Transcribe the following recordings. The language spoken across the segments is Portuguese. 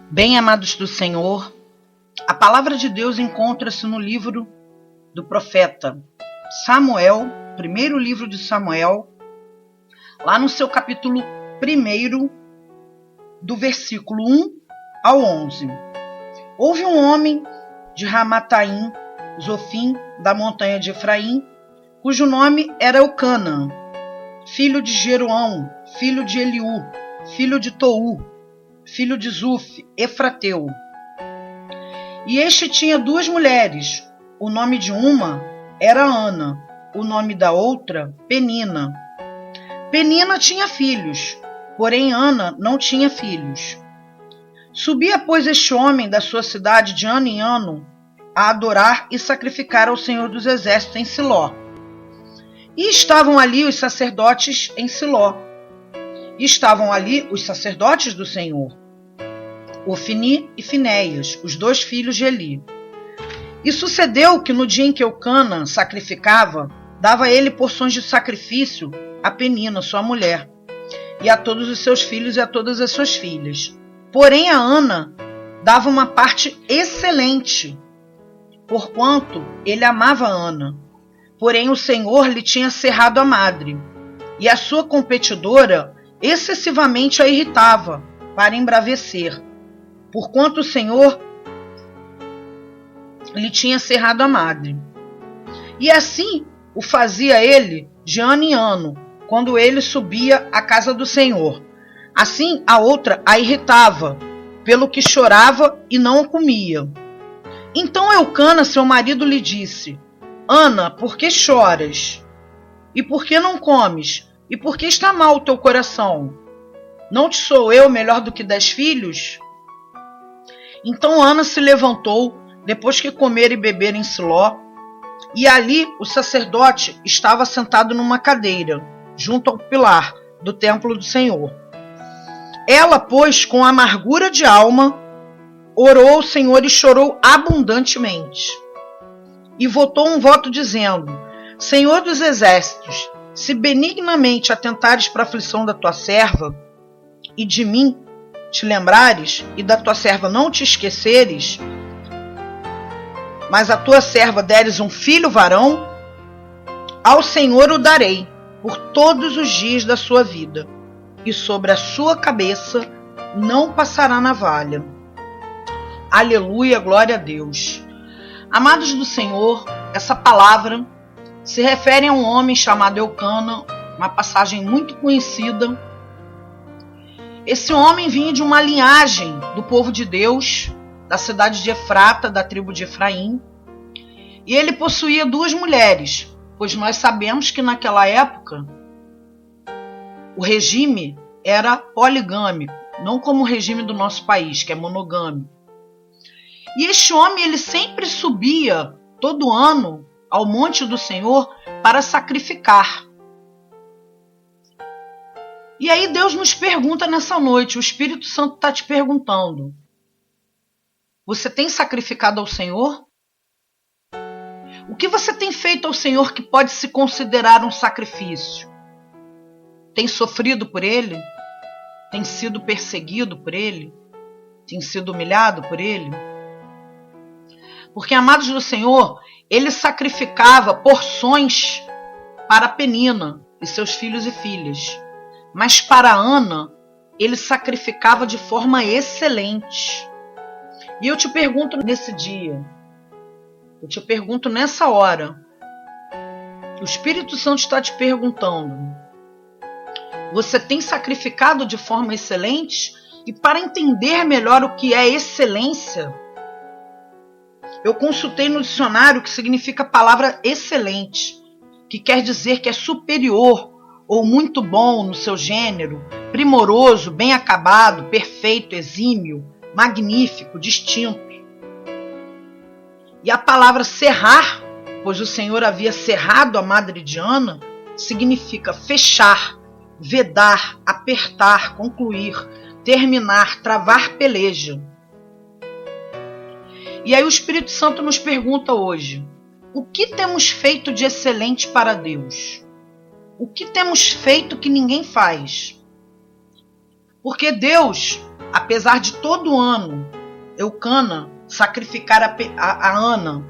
Bem amados do Senhor, a palavra de Deus encontra-se no livro do profeta Samuel, primeiro livro de Samuel, lá no seu capítulo 1, do versículo 1 ao 11. Houve um homem de Ramataim, Zofim, da montanha de Efraim, cujo nome era Eucana, filho de Jeroão, filho de Eliú, filho de Tou, filho de Zuf, Efrateu. E este tinha duas mulheres. O nome de uma era Ana, o nome da outra, Penina. Penina tinha filhos, porém Ana não tinha filhos. Subia, pois, este homem da sua cidade de ano em ano a adorar e sacrificar ao Senhor dos Exércitos em Siló. E estavam ali os sacerdotes em Siló. E estavam ali os sacerdotes do Senhor, Ofni e Finéias, os dois filhos de Eli. E sucedeu que no dia em que Eucana sacrificava, dava ele porções de sacrifício a Penina, sua mulher, e a todos os seus filhos e a todas as suas filhas. Porém a Ana dava uma parte excelente, porquanto ele amava Ana. Porém o Senhor lhe tinha cerrado a madre, e a sua competidora excessivamente a irritava, para embravecer, porquanto o Senhor lhe tinha cerrado a madre. E assim o fazia ele de ano em ano, quando ele subia à casa do Senhor. Assim a outra a irritava, pelo que chorava e não o comia. Então Eucana, seu marido, lhe disse: Ana, por que choras? E por que não comes? E por que está mal o teu coração? Não te sou eu melhor do que 10 filhos? Então Ana se levantou, depois que comer e beber em Siló, e ali o sacerdote estava sentado numa cadeira, junto ao pilar do templo do Senhor. Ela, pois, com amargura de alma, orou ao Senhor e chorou abundantemente. E votou um voto dizendo: Senhor dos Exércitos, se benignamente atentares para a aflição da tua serva, e de mim te lembrares, e da tua serva não te esqueceres, mas a tua serva deres um filho varão, ao Senhor o darei por todos os dias da sua vida, e sobre a sua cabeça não passará navalha. Aleluia, glória a Deus. Amados do Senhor, essa palavra se refere a um homem chamado Eucana, uma passagem muito conhecida. Esse homem vinha de uma linhagem do povo de Deus, da cidade de Efrata, da tribo de Efraim, e ele possuía duas mulheres, pois nós sabemos que naquela época o regime era poligâmico, não como o regime do nosso país, que é monogâmico. E este homem, ele sempre subia todo ano ao monte do Senhor para sacrificar. E aí Deus nos pergunta nessa noite, o Espírito Santo está te perguntando: você tem sacrificado ao Senhor? O que você tem feito ao Senhor que pode se considerar um sacrifício? Tem sofrido por Ele? Tem sido perseguido por Ele? Tem sido humilhado por Ele? Porque, amados do Senhor, ele sacrificava porções para Penina e seus filhos e filhas. Mas para Ana, ele sacrificava de forma excelente. E eu te pergunto nesse dia, eu te pergunto nessa hora, o Espírito Santo está te perguntando: você tem sacrificado de forma excelente? E para entender melhor o que é excelência, eu consultei no dicionário o que significa a palavra excelente, que quer dizer que é superior ou muito bom no seu gênero, primoroso, bem acabado, perfeito, exímio, magnífico, distinto. E a palavra cerrar, pois o Senhor havia cerrado a madre de Ana, significa fechar, vedar, apertar, concluir, terminar, travar peleja. E aí o Espírito Santo nos pergunta hoje: o que temos feito de excelente para Deus? O que temos feito que ninguém faz? Porque Deus, apesar de todo ano Eucana sacrificar a Ana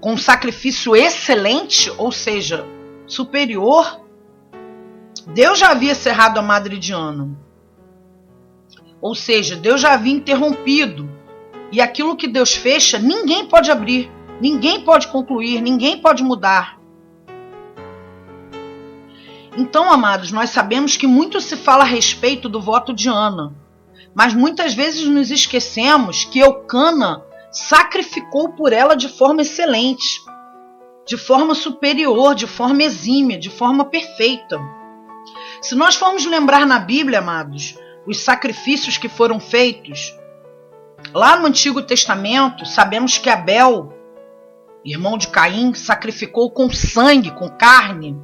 com um sacrifício excelente, ou seja, superior, Deus já havia cerrado a madre de Ana. Ou seja, Deus já havia interrompido. E aquilo que Deus fecha, ninguém pode abrir, ninguém pode concluir, ninguém pode mudar. Então, amados, nós sabemos que muito se fala a respeito do voto de Ana, mas muitas vezes nos esquecemos que Eucana sacrificou por ela de forma excelente, de forma superior, de forma exímia, de forma perfeita. Se nós formos lembrar na Bíblia, amados, os sacrifícios que foram feitos, lá no Antigo Testamento, sabemos que Abel, irmão de Caim, sacrificou com sangue, com carne,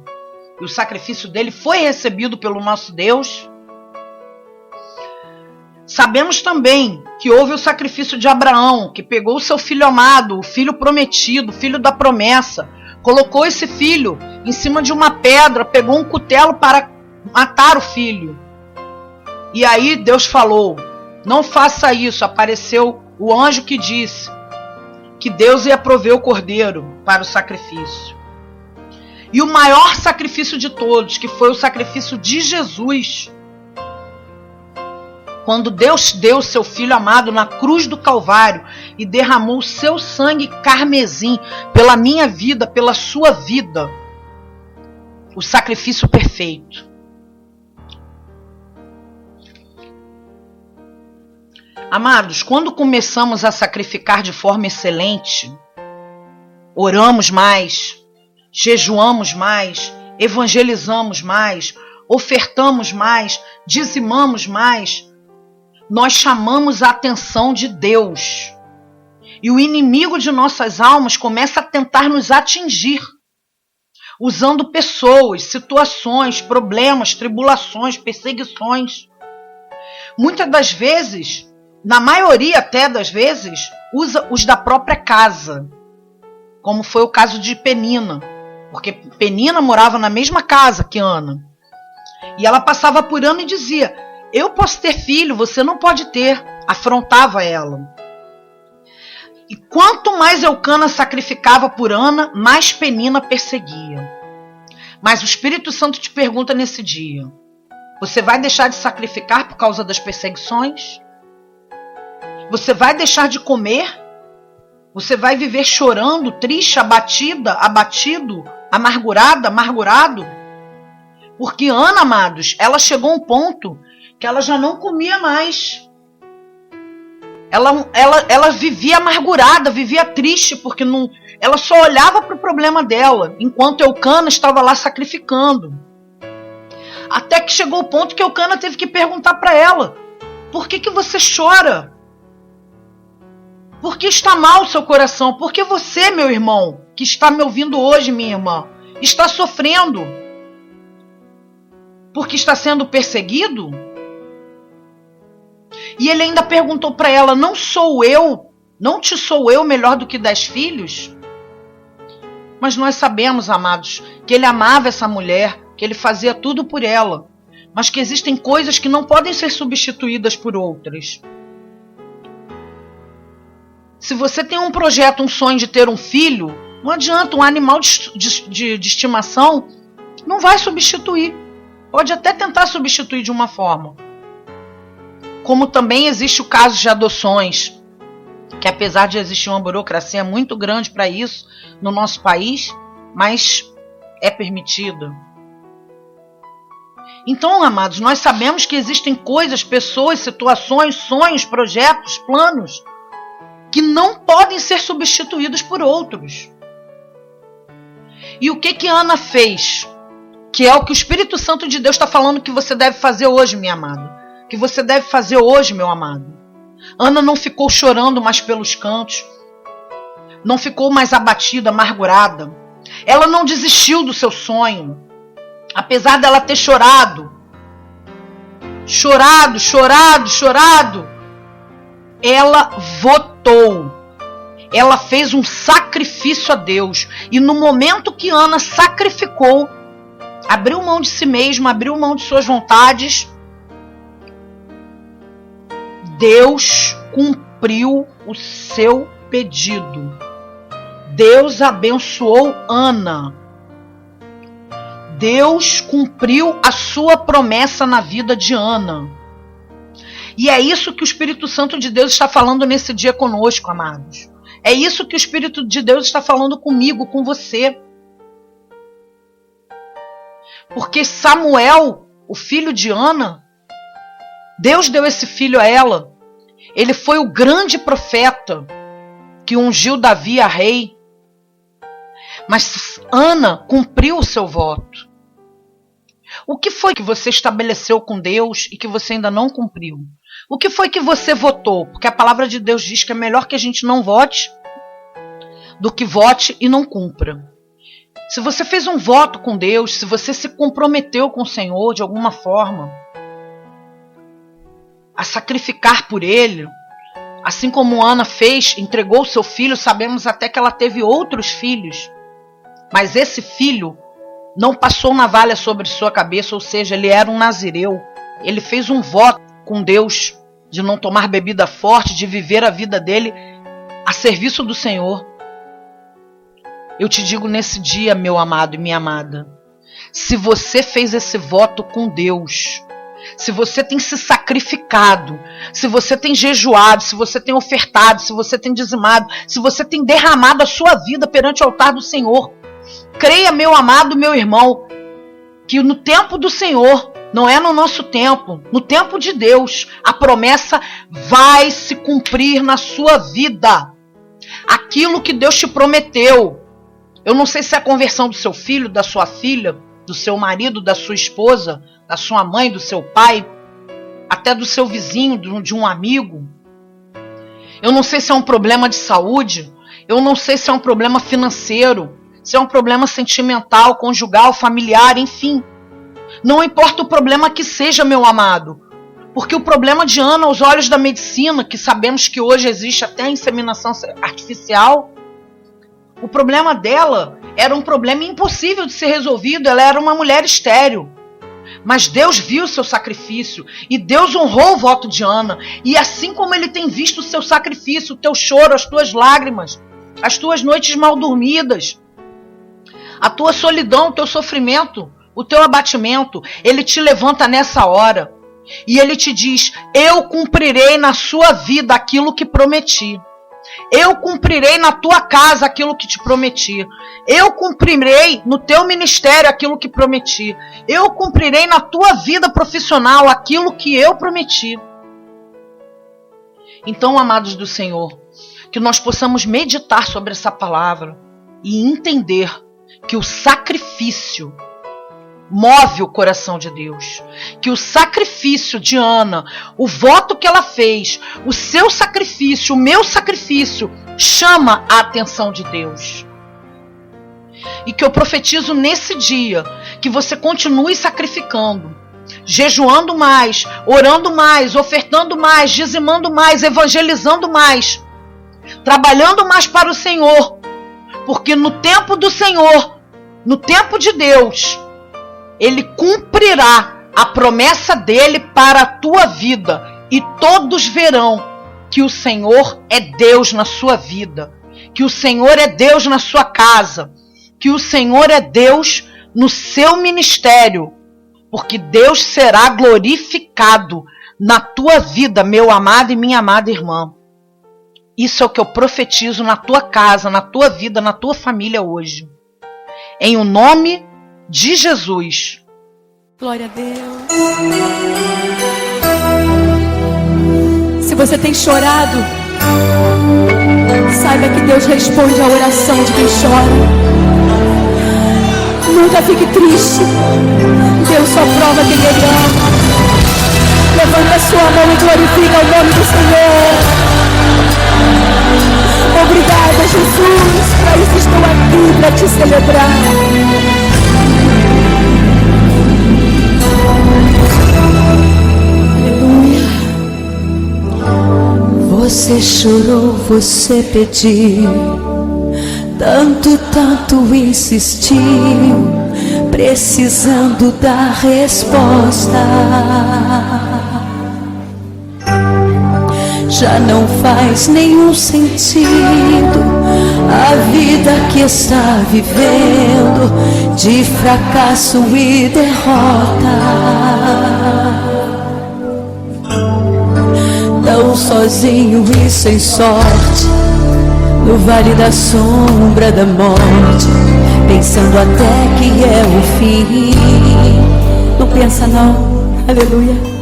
e o sacrifício dele foi recebido pelo nosso Deus. Sabemos também que houve o sacrifício de Abraão, que pegou o seu filho amado, o filho prometido, o filho da promessa, colocou esse filho em cima de uma pedra, pegou um cutelo para matar o filho. E aí Deus falou, não faça isso. Apareceu o anjo que disse que Deus ia prover o cordeiro para o sacrifício. E o maior sacrifício de todos, que foi o sacrifício de Jesus, quando Deus deu seu Filho amado na cruz do Calvário e derramou o seu sangue carmesim pela minha vida, pela sua vida, o sacrifício perfeito. Amados, quando começamos a sacrificar de forma excelente, oramos mais, jejuamos mais, evangelizamos mais, ofertamos mais, dizimamos mais, nós chamamos a atenção de Deus. E o inimigo de nossas almas começa a tentar nos atingir, usando pessoas, situações, problemas, tribulações, perseguições. Muitas das vezes, na maioria até das vezes, usa os da própria casa, como foi o caso de Penina. Porque Penina morava na mesma casa que Ana. E ela passava por Ana e dizia, eu posso ter filho, você não pode ter. Afrontava ela. E quanto mais Eucana sacrificava por Ana, mais Penina perseguia. Mas o Espírito Santo te pergunta nesse dia, você vai deixar de sacrificar por causa das perseguições? Você vai deixar de comer? Você vai viver chorando, triste, abatida, abatido, amargurada, amargurado? Porque Ana, amados, ela chegou a um ponto que ela já não comia mais. Ela vivia amargurada, vivia triste, porque ela só olhava para o problema dela, enquanto Eucana estava lá sacrificando. Até que chegou o ponto que Eucana teve que perguntar para ela, por que você chora? Por que está mal o seu coração? Por que você, meu irmão, que está me ouvindo hoje, minha irmã, está sofrendo? Porque está sendo perseguido? E ele ainda perguntou para ela, não te sou eu melhor do que 10 filhos? Mas nós sabemos, amados, que ele amava essa mulher, que ele fazia tudo por ela, mas que existem coisas que não podem ser substituídas por outras. Se você tem um projeto, um sonho de ter um filho, não adianta, um animal de estimação não vai substituir. Pode até tentar substituir de uma forma. Como também existe o caso de adoções, que apesar de existir uma burocracia muito grande para isso no nosso país, mas é permitida. Então, amados, nós sabemos que existem coisas, pessoas, situações, sonhos, projetos, planos, que não podem ser substituídos por outros. E o que Ana fez? Que é o que o Espírito Santo de Deus está falando que você deve fazer hoje, minha amada. Que você deve fazer hoje, meu amado. Ana não ficou chorando mais pelos cantos. Não ficou mais abatida, amargurada. Ela não desistiu do seu sonho. Apesar dela ter chorado. Ela votou. Ela fez um sacrifício a Deus. E no momento que Ana sacrificou, abriu mão de si mesma, abriu mão de suas vontades, Deus cumpriu o seu pedido. Deus abençoou Ana. Deus cumpriu a sua promessa na vida de Ana. E é isso que o Espírito Santo de Deus está falando nesse dia conosco, amados. É isso que o Espírito de Deus está falando comigo, com você. Porque Samuel, o filho de Ana, Deus deu esse filho a ela. Ele foi o grande profeta que ungiu Davi a rei. Mas Ana cumpriu o seu voto. O que foi que você estabeleceu com Deus e que você ainda não cumpriu? O que foi que você votou? Porque a palavra de Deus diz que é melhor que a gente não vote do que vote e não cumpra. Se você fez um voto com Deus, se você se comprometeu com o Senhor de alguma forma a sacrificar por Ele, assim como Ana fez, entregou o seu filho, sabemos até que ela teve outros filhos, mas esse filho não passou navalha sobre sua cabeça, ou seja, ele era um nazireu. Ele fez um voto com Deus de não tomar bebida forte, de viver a vida dele a serviço do Senhor. Eu te digo nesse dia, meu amado e minha amada, se você fez esse voto com Deus, se você tem se sacrificado, se você tem jejuado, se você tem ofertado, se você tem dizimado, se você tem derramado a sua vida perante o altar do Senhor, creia, meu amado, meu irmão, que no tempo do Senhor, não é no nosso tempo, no tempo de Deus, a promessa vai se cumprir na sua vida. Aquilo que Deus te prometeu. Eu não sei se é a conversão do seu filho, da sua filha, do seu marido, da sua esposa, da sua mãe, do seu pai, até do seu vizinho, de um amigo. Eu não sei se é um problema de saúde, eu não sei se é um problema financeiro, se é um problema sentimental, conjugal, familiar, enfim. Não importa o problema que seja, meu amado. Porque o problema de Ana, aos olhos da medicina, que sabemos que hoje existe até a inseminação artificial, o problema dela era um problema impossível de ser resolvido. Ela era uma mulher estéril. Mas Deus viu o seu sacrifício e Deus honrou o voto de Ana. E assim como Ele tem visto o seu sacrifício, o teu choro, as tuas lágrimas, as tuas noites mal dormidas, a tua solidão, o teu sofrimento, o teu abatimento, Ele te levanta nessa hora e Ele te diz: eu cumprirei na sua vida aquilo que prometi. Eu cumprirei na tua casa aquilo que te prometi. Eu cumprirei no teu ministério aquilo que prometi. Eu cumprirei na tua vida profissional aquilo que eu prometi. Então, amados do Senhor, que nós possamos meditar sobre essa palavra e entender que o sacrifício move o coração de Deus. Que o sacrifício de Ana, o voto que ela fez, o seu sacrifício, o meu sacrifício, chama a atenção de Deus. E que eu profetizo nesse dia, que você continue sacrificando, jejuando mais, orando mais, ofertando mais, dizimando mais, evangelizando mais, trabalhando mais para o Senhor. Porque no tempo do Senhor, no tempo de Deus, Ele cumprirá a promessa dele para a tua vida. E todos verão que o Senhor é Deus na sua vida. Que o Senhor é Deus na sua casa. Que o Senhor é Deus no seu ministério. Porque Deus será glorificado na tua vida, meu amado e minha amada irmã. Isso é o que eu profetizo na tua casa, na tua vida, na tua família hoje. Em o nome de Jesus. Glória a Deus. Se você tem chorado, saiba que Deus responde à oração de quem chora. Nunca fique triste. Deus só prova quem Ele ama. Levanta a sua mão e glorifica o nome do Senhor. Obrigada, Jesus. Para isso estou aqui, para te celebrar. Você chorou, você pediu, tanto insistiu, precisando da resposta. já não faz nenhum sentido. A vida que está vivendo de fracasso e derrota. Tão sozinho e sem sorte, no vale da sombra da morte, pensando até que é o fim. Não pensa não, aleluia.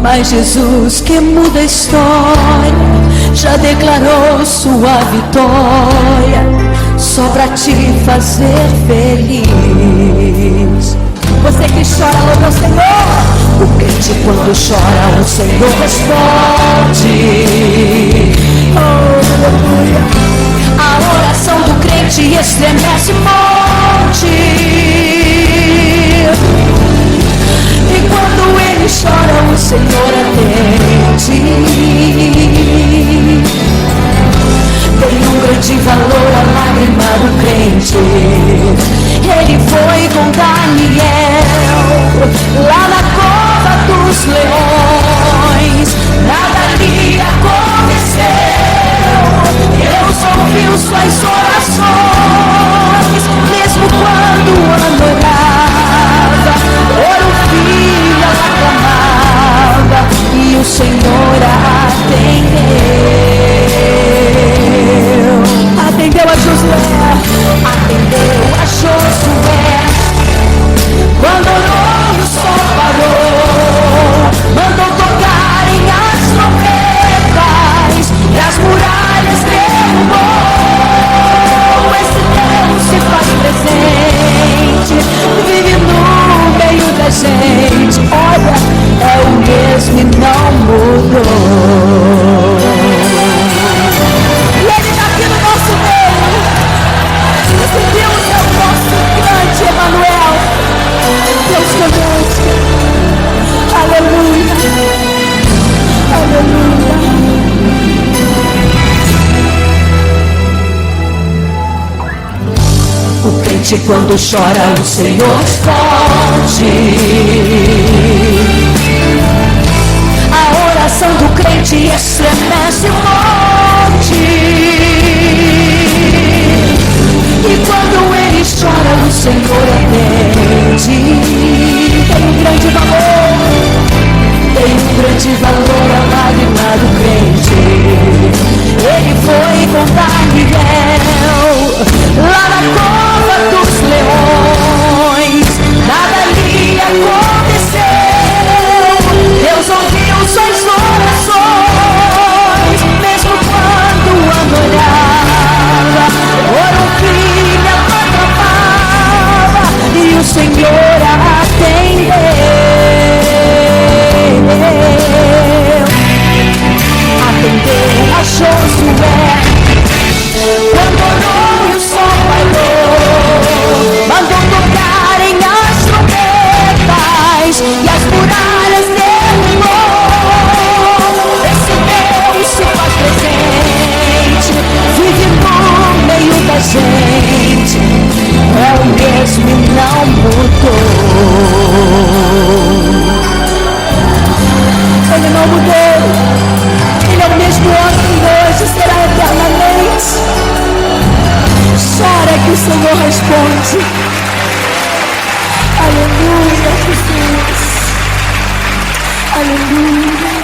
Mas Jesus, que muda a história, já declarou sua vitória, só pra te fazer feliz. Você que chora, louva o Senhor. O crente quando chora, o Senhor responde. Oh, aleluia. A oração do crente estremece monte. E quando ele chora, o Senhor atende. Tem um grande valor a lágrima do crente. Ele foi com Daniel lá na cova dos leões. Nada lhe aconteceu. Deus ouviu suas orações, mesmo quando adorava, por um filho ela clamava, e o Senhor atendeu a Josué, atendeu a Josué. Quando orou, o sol parou, mandou tocarem as trombetas e as muralhas derrubou. Esse Deus se faz presente, vive no meio da gente. Olha, é o mesmo e não mudou. E Ele está aqui no nosso meio. Esse Deus é o nosso grande Emanuel, Deus conosco. Aleluia, aleluia. O crente quando chora, o Senhor responde. A oração do crente estremece o monte. E quando ele chora, o Senhor atende. Tem um grande valor, tem um grande valor a lágrima do crente. Ele foi com Daniel lá na cova dos leões. Nada lhe aconteceu. Deus ouviu suas orações, mesmo quando adorava, por um filho ela clamava, e o Senhor atendeu. Atendeu a Josué. Quando orou e o sol parou, mandou tocarem as trombetas e as muralhas derrubou. Esse Deus se faz presente, vive no meio da gente. É o mesmo e não mudou. Ele não mudou. Ele é o mesmo ontem e hoje, será eternamente. Chora que o Senhor responde. Aleluia, Jesus. Aleluia.